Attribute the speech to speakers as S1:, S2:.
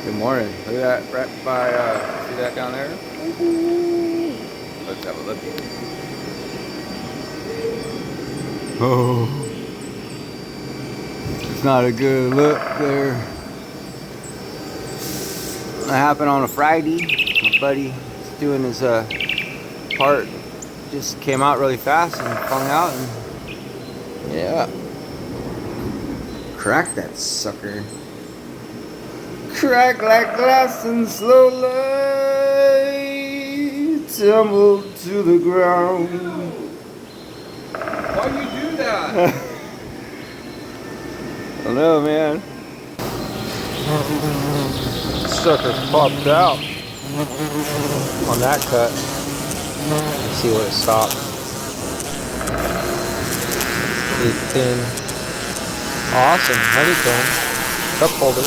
S1: Good morning. Look at that right by, see that down there? Let's have a look. Oh, it's not a good look there. That happened on a Friday. My buddy was doing his part, just came out really fast and hung out, and yeah, cracked that sucker. Crack like glass and slowly tumbled to the ground.
S2: Why'd you do that?
S1: I don't know, man. Sucker popped out on that cut. Let's see what it stopped. Pretty thin. Awesome honeycomb cup holder.